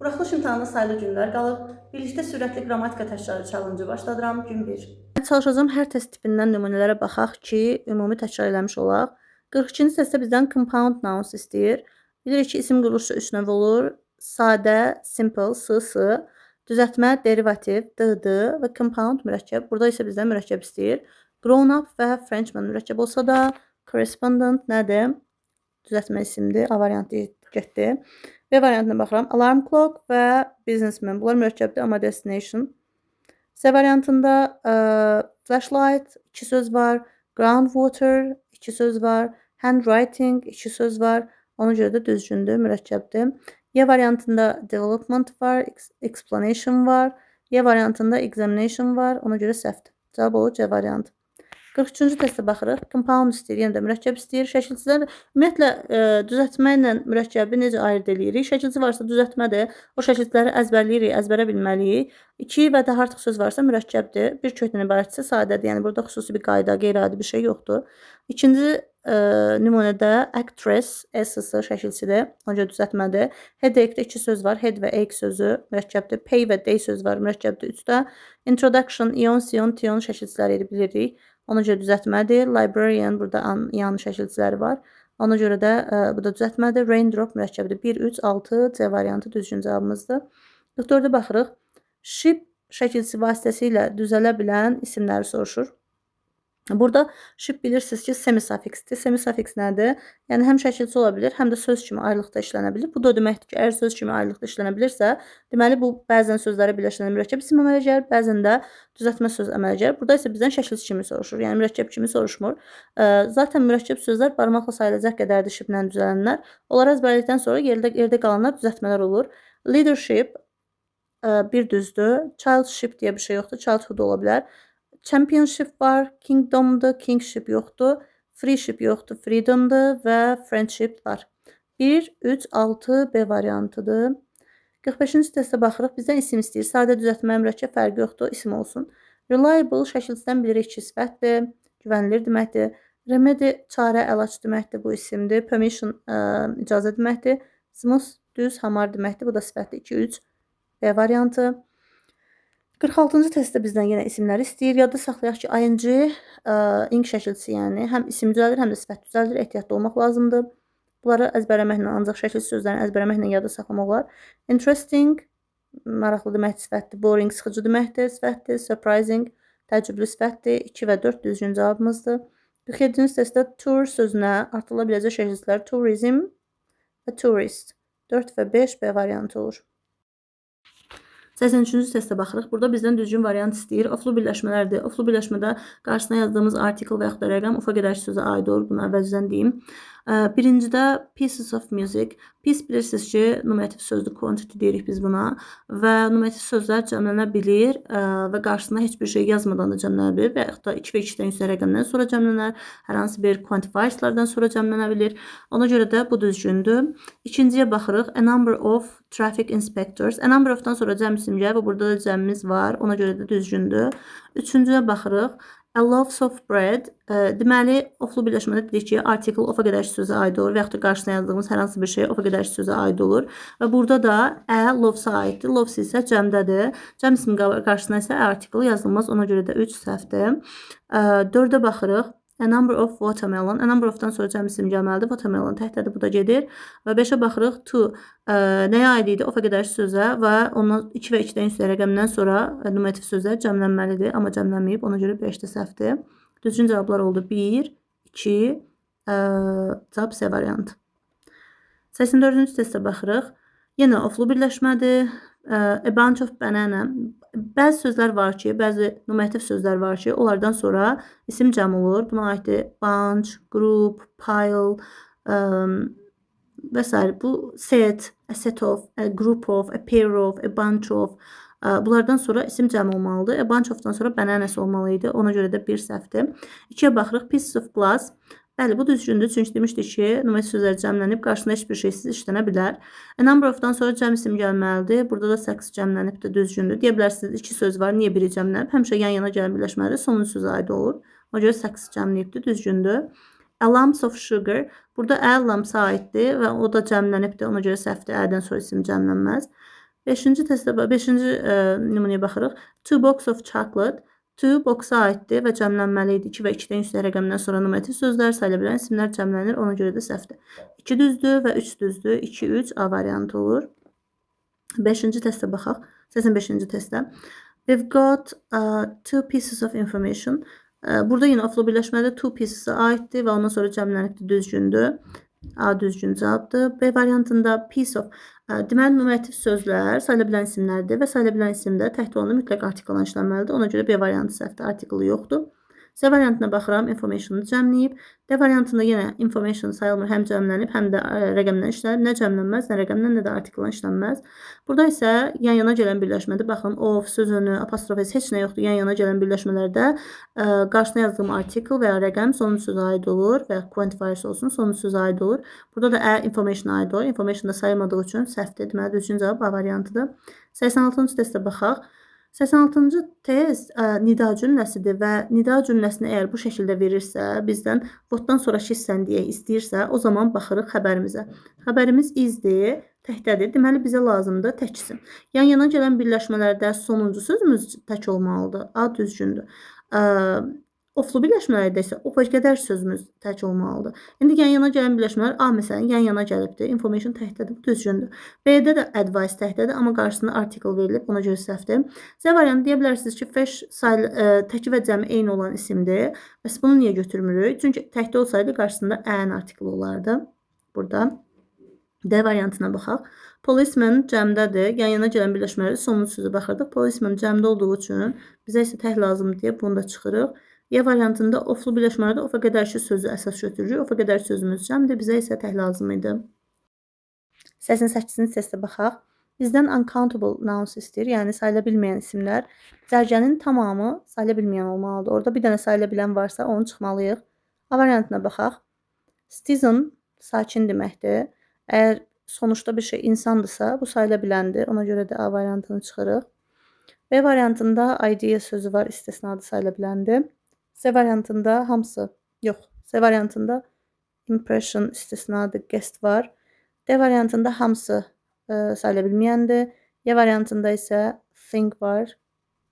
Buraxılış imtahanına sayılı günlər qalıb. Birlikdə sürətli qrammatika təkrarı challenge başladıram. Gün 1. Çalışacağım hər test tipindən nümunələrə baxaq ki, ümumi təkrar eləmiş olaq. 42-ci testdə bizdən compound nouns istəyir. Bilirik ki, isim quruluşu 3 növ olur. Sadə, simple, s, düzəltmə, derivativ, d və compound mürəkkəb. Burada isə bizdən mürəkkəb istəyir. Grown up və Frenchman mürəkkəb olsa da, correspondent nədir? Düzəltmə isimdir. A variantı getdi. B variantına baxıram. Alarm clock və businessman. Bunlar mürəkkəbdir, amma destination. C variantında flashlight 2 söz var. Groundwater 2 söz var. Handwriting 2 söz var. Ona görə də düzgündür, mürəkkəbdir. Y variantında development var. Explanation var. Y variantında examination var. Ona görə səhvdir. Cavab olur C variantı. 43-cü testə baxırıq. Compound istəyir, yenə də mürəkkəb istəyir. Şəkilçilər ümumiyyətlə düzəltmə ilə mürəkkəbi necə ayırd edirik? Şəkilçi varsa düzəltmədir. O şəkilçiləri əzbərləyirik, əzbərə bilməliyik. 2 və daha artıq söz varsa mürəkkəbdir. Bir kökdən ibarətsə sadədir. Yəni burada xüsusi bir qayda, qeyri-adi bir şey yoxdur. İkinci nümunədə actress, S-sı şəkilçidir. Ona görə düzəltmədir. Headache-də 2 söz var. Head və ache sözü mürəkkəbdir. Pay və day söz var. Mürəkkəbdir 3-də. Introduction, ion, sion, tion şəkilçiləri bilirik. Ona görə düzəltmədir. Librarian, burada yan şəkilçiləri var. Ona görə də bu da düzəltmədir. Raindrop mürəkkəbdir. 1, 3, 6 C variantı düzgün cavabımızdır. 44-də baxırıq. Ship şəkilçisi vasitəsilə düzələ bilən isimləri soruşur. Burada ship bilirsiniz ki, semisafiksdir. Semisafiks nədir? Yəni həm şəkilçi ola bilir, həm də söz kimi ayrılıqda işlənə bilir. Bu da deməkdir ki, əgər söz kimi ayrılıqda işlənə bilirsə, deməli bu bəzən sözləri birləşdirən mürəkkəb isim əmələ gəlir, bəzən də düzəltmə söz əmələ gəlir. Burada isə bizdən şəkilçi kimi soruşur. Yəni mürəkkəb kimi soruşmur. Zaten mürəkkəb sözlər barmaqla sayılacaq qədərdir shiplə düzələnlər. Onları əzbərlədikdən sonra yerdə qalanlar düzəltmələr olur. Leadership bir düzdür. Childship deyə bir şey yoxdur. Childhood ola bilər. Championship var, kingdom'dur, kingship yoxdur, freeship yoxdur, freedom'dur və friendship var. 1, 3, 6 B variantıdır. 45-ci testə baxırıq. Bizdən isim istəyir. Sadə düzəltmə, mürəkkəb fərqi yoxdur, isim olsun. Reliable şəkilçidən bilirik ki, sifətdir, güvənilir deməkdir. Remedy çarə, əlac deməkdir, bu isimdir. Permission icazə deməkdir. Smooth düz, hamar deməkdir, bu da sifətdir. 2, 3 B variantı. 46-cı testdə bizdən yenə isimləri istəyir. Yadda saxlayaq ki, ing şəkilçisi, yəni həm isim düzəldir, həm də sifət düzəldir. Ehtiyatlı olmaq lazımdır. Bunları əzbərləməklə, ancaq şəkilçi sözlərini əzbərləməklə yadda saxlamaq olar. Interesting, maraqlı deməkdir, sifətdir. Boring, sıxıcı deməkdir, sifətdir. Surprising, təəccüblü sifətdir. 2 və 4 düzgün cavabımızdır. 47-ci testdə tour sözünə artıla biləcək şəkilçilər tourism və tourist. 4 və 5 B variantı olur. 83-cü testə baxırıq. Burada bizdən düzgün variant istəyir. Oflu birləşmələrdir. Oflu birləşmədə qarşısına yazdığımız article və yaxud da rəqəm ofa qədərki sözə aid olur. Bunu əvvəlcədən deyim. Birincidə pieces of music. Piece bilirsiniz ki, nominativ sözdür, quantity deyirik biz buna və nominativ sözlər cəmlənə bilir və qarşısına heç bir şey yazmadan da cəmlənə bilir və yaxud da 2 və 2-dən yüksək rəqəmdən sonra cəmlənər, hər hansı bir quantifierslardan sonra cəmlənə bilir. Ona görə də bu düzgündür. İkinciyə baxırıq. A number of traffic inspectors. A number of-dan sonra cəm isim gəlir və burada da cəmimiz var. Ona görə də düzgündür. Üçüncüyə baxırıq. A loaf of bread. Deməli, oflu birləşmədə dedik ki, article ofa qədərki sözə aid olur və yaxud da qarşısına yazdığımız hər hansı bir şey ofa qədərki sözə aid olur. Və burada da a loaves-a aiddir. Loaves isə cəmdədir. Cəm ismin qarşısına isə article yazılmaz. Ona görə də 3 səhvdir. 4-ə baxırıq. A number of watermelon. A number of-dan sonra cəm isim gəlməlidir. Watermelon təhdədir, bu da gedir. Və 5-ə baxırıq. To. Nəyə aid idi? Ofa qədərki sözə və ondan 2 və 2-dən yüksək rəqəmdən sonra nominativ sözlər cəmlənməlidir. Amma cəmlənməyib. Ona görə 5-də səhvdir. Düzgün cavablar oldu. 1, 2, cavab C variantı. 84-cü testə baxırıq. Yenə oflu birləşmədir. A bunch of banana. Bəzi sözlər var ki, bəzi nominativ sözlər var ki, onlardan sonra isim cəm olur. Buna aiddir bunch, group, pile və s. Bu set, a set of, a group of, a pair of, a bunch of. Bunlardan sonra isim cəm olmalıdır. A bunch of-dan sonra bananas olmalıydı. Ona görə də bir səhvdir. 2-yə baxırıq. Pieces of glass. Bəli, bu düzgündür. Çünki demişdik ki, nominativ sözlər cəmlənib, qarşısında heç bir şeysiz işlənə bilər. A number of-dan sonra cəm isim gəlməlidir. Burada da sex cəmlənib də düzgündür. Deyə bilərsiniz, 2 söz var, niyə biri cəmlənib? Həmişə yan-yana gəlib birləşməlidir. Sonuncu sözə aid olur. Ona görə sex cəmləyibdir, düzgündür. A lumps of sugar. Burada a lumps aiddir və o da cəmlənibdir. Ona görə səhvdir. A'dən sonra isim cəmlənməz. 5-ci testdə 5-ci nümunəyə baxırıq. Two box of chocolate. Two boxa aiddir və cəmlənməli idi. 2 və 2-dən yüksək rəqəmdən sonra numerativ sözlər, sayıla bilən isimlər cəmlənir. Ona görə də səhvdir. 2 düzdür və 3 düzdür. 2, 3 A variantı olur. 5-ci testə baxaq. 85-ci testdə. We've got two pieces of information. Burada yenə oflu birləşmədə two pieces-a aiddir və ondan sonra cəmlənibdir, düzgündür. A düzgün cavabdır. B variantında piece of. Deməli, numerativ sözlər sayıla bilən isimlərdir və sayıla bilən isimdə təhت olanda mütləq artiklan işlənməlidir. Ona görə B variantı səhvdir, artiklı yoxdur. C variantına baxıram, information-ı cəmləyib. D variantında yenə information sayılmır, həm cəmlənib, həm də rəqəmdən işlənib. Nə cəmlənməz, nə rəqəmdən, nə də artiklan işlənməz. Burada isə yan-yana gələn birləşmədə baxın, of, sözünü, apostrof heç nə yoxdur. Yan-yana gələn birləşmələrdə qarşısına yazdığım artikel və ya rəqəm sonuncu sözə aid olur və ya quantifiers olsun, sonuncu sözə aid olur. Burada da information aid olur. Information da sayılmadığı üçün səhvdir. Deməli, düzgün cavab A variantıdır. 86-cı testə baxaq. 86-cı test nida cümləsidir və nida cümləsini əgər bu şəkildə verirsə, bizdən votdan sonraki hissəni deyə istəyirsə, o zaman baxırıq xəbərimizə. Xəbərimiz izdir, təkdədir. Deməli, bizə lazımdır tək isim. Yan-yana gələn birləşmələrdə sonuncu sözümüz tək olmalıdır. A düzgündür. Oflu birləşmələrdə isə o qədər sözümüz tək olmalıdır. İndi yan-yana gələn birləşmələr A məsələn yan-yana gəlibdir. Information təkdədir, bu düzgündür. B-də də advice təkdədir, amma qarşısında article verilib, ona görə səhvdir. C variantı deyə bilərsiniz ki, fish təki və cəmi eyni olan isimdir. Bəs bunu niyə götürmürük? Çünki təkdə olsaydı qarşısında an article olardı. Burada D variantına baxaq. Policeman cəmdədir. Yan-yana gələn birləşmələrdə sonuncu sözə baxırdıq. Policeman cəmdə olduğu üçün bizə isə tək lazımdır deyə bunu da çıxırıq. Y variantında oflu birləşmələrdə of və qədərçi sözü əsas götürürük. Of və qədərçi sözümüz cəmdir. Bizə isə tək lazım idi. 88-ci testə baxaq. Bizdən uncountable nouns istəyir, yəni sayıla bilməyən isimlər. Cərgənin tamamı sayıla bilməyən olmalıdır. Orada bir dənə sayıla bilən varsa onu çıxmalıyıq. A variantına baxaq. Citizen sakin deməkdir. Əgər sonuçda bir şey insandırsa, bu sayıla biləndir. Ona görə də A variantını çıxırıq. B variantında idea sözü var, istisnadır, sayıla biləndir. C variantında hamısı, yox, C variantında impression istisnadır, guest var. D variantında hamısı sayıla bilməyəndir. Y variantında isə think var,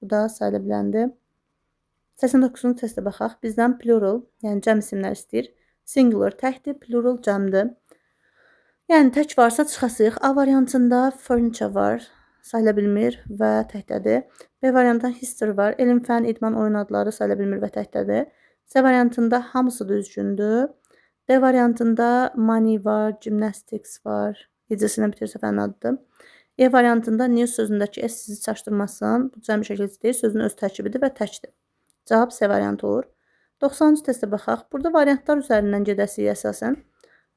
bu da sayıla biləndir. 89-cu testə baxaq. Bizdən plural, yəni cəm isimlər istəyir. Singular təkdir, plural cəmdir. Yəni tək varsa çıxasıyıq. A variantında furniture var, sayıla bilmir və təkdədir. B variantında history var. Elm, fən, idman, oyun adları sayıla bilmir və təkdədir. C variantında hamısı düzgündür. D variantında money var, gymnastics var. Gecəsinə bitirsə fən adıdır. E variantında news sözündəki S sizi çaşdırmasın. Bu cəm şəkildə deyir, sözün öz tərkibidir və təkdir. Cavab C variantı olur. 90-cı testə baxaq. Burada variantlar üzərindən gedəsiyik əsasən.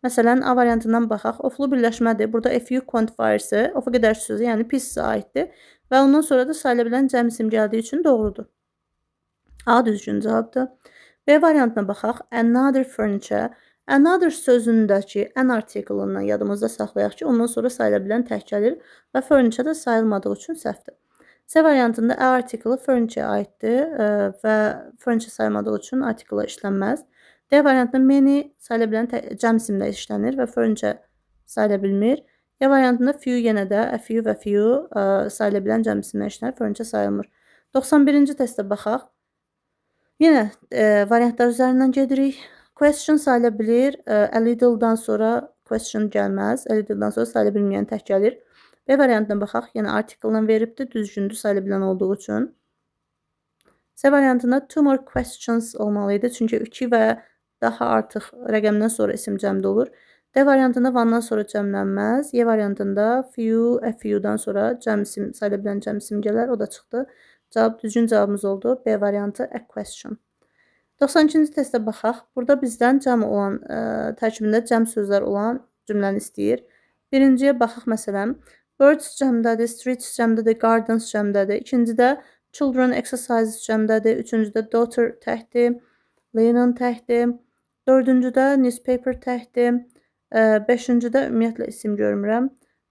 Məsələn, A variantından baxaq. Oflu birləşmədir. Burada FU quantifiersi, ofa qədər sözü, yəni pieces-a aiddir. Və ondan sonra da sayıla bilən cəm isim gəldiyi üçün doğrudur. A düzgün cavabdır. B variantına baxaq. Another furniture. Another sözündəki an artiklından yadımızda saxlayaq ki, ondan sonra sayıla bilən tək gəlir və furniture da sayılmadığı üçün səhvdir. C variantında A artiklı furniture aiddir və furniture sayılmadığı üçün artikla işlənməz. D variantında many sayıla bilən cəm isimlə işlənir və furniture sayıla bilmir. Y variantında few yenə də few və few sayıla bilən cəm isimlə işlənir, furniture sayılmır. 91-ci testə baxaq. Yenə variantlar üzərindən gedirik. Question sayıla bilir. A little'dan sonra question gəlməz. A little'dan sonra sayıla bilməyən tək gəlir. B variantına baxaq. Yenə article-la veribdir. Düzgündür sayıla bilən olduğu üçün. C variantında two more questions olmalıydı. Çünki 2 və daha artıq rəqəmdən sonra isim cəmdə olur. D variantında one-dan sonra cəmlənməz. Y variantında few, a few-dan sonra cəm isim, sayıla bilən cəm isim gələr. O da çıxdı. Düzgün cavabımız oldu. B variantı a question. 92-ci testə baxaq. Burada bizdən cəm olan, tərkibində cəm sözlər olan cümləni istəyir. Birinciyə baxaq məsələn. Birds cəmdədir, streets cəmdədir, gardens cəmdədir. İkincidə children exercises cəmdədir. Üçüncüdə daughter təkdir, linen təkdir. Dördüncüdə newspaper təkdir. Beşincidə ümumiyyətlə isim görmürəm.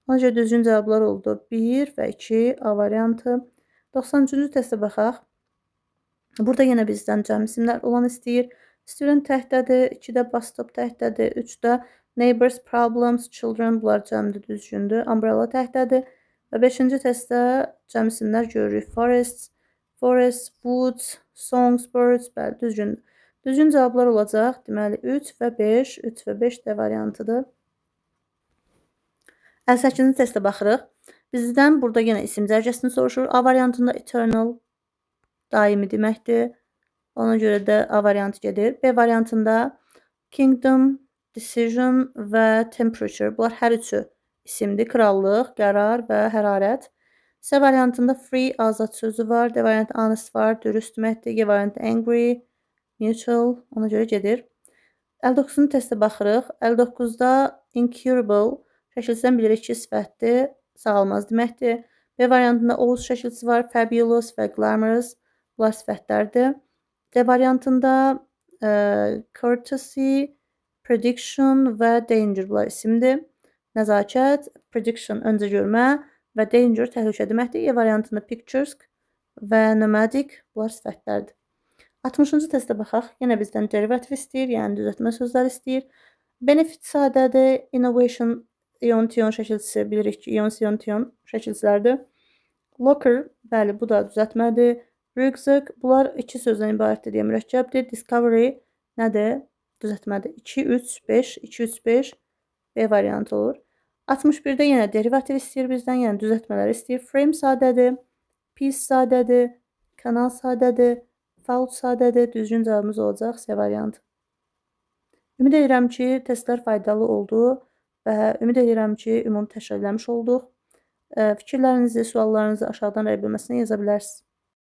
Ona görə düzgün cavablar oldu. 1 və 2 A variantı. 93-cü testə baxaq. Burada yenə bizdən cəm isimlər olan istəyir. Student təkdədir, 2-də bus stop təkdədir, 3-də neighbors, problems, children, bunlar cəmdir, düzgündür. Umbrella təkdədir. Və 5-ci testdə cəmsinlər görürük. Forests, woods, songs, birds. Bəli, düzgün. Düzgün cavablar olacaq. Deməli 3 və 5. 3 və 5 D variantıdır. 58-ci testə baxırıq. Bizdən burada yenə isim dərəcəsini soruşur. A variantında eternal, daimi deməkdir. Ona görə də A variantı gedir. B variantında kingdom, decision və temperature. Bunlar hər üçü isimdir. Krallıq, qərar və hərarət. C variantında free, azad sözü var. D variantı honest var, dürüst deməkdir. G variantı angry, neutral. Ona görə gedir. 59-cu testə baxırıq. 59-da incurable şəkilsindən bilirik ki, sifətdir, sağalmaz deməkdir. B variantında Oğuz şəkilsi var, fabulous və glamorous. Bunlar sifətlərdir. D variantında courtesy, prediction və danger bunlar isimdir. Nəzakət, prediction öncə görmə və danger təhlükə deməkdir. E variantında picturesque və nomadic bunlar sifətlərdir. 60-cı testə baxaq. Yenə bizdən derivativ istəyir, yəni düzəltmə sözləri istəyir. Benefit sadədir, innovation, ion-tion şəkilçisi bilirik ki, ion-tion şəkilçilərdir. Locker, bəli, bu da düzəltmədir. Rucksack, bunlar iki sözdən ibarətdir deyə mürəkkəbdir. Discovery nədir? Düzəltmədir. 2, 3, 5, 2, 3, 5 B variantı olur. 61-də yenə derivativ istəyir bizdən, yəni düzəltmələr istəyir. Frame sadədir, piece sadədir, kanal sadədir, fault sadədir. Düzgün cavabımız olacaq C variantı. Ümid edirəm ki, testlər faydalı oldu və ümid edirəm ki, ümumi təşkil eləmiş olduq. Fikirlərinizi, suallarınızı aşağıdan rəy bölməsinə yaza bilərsiniz.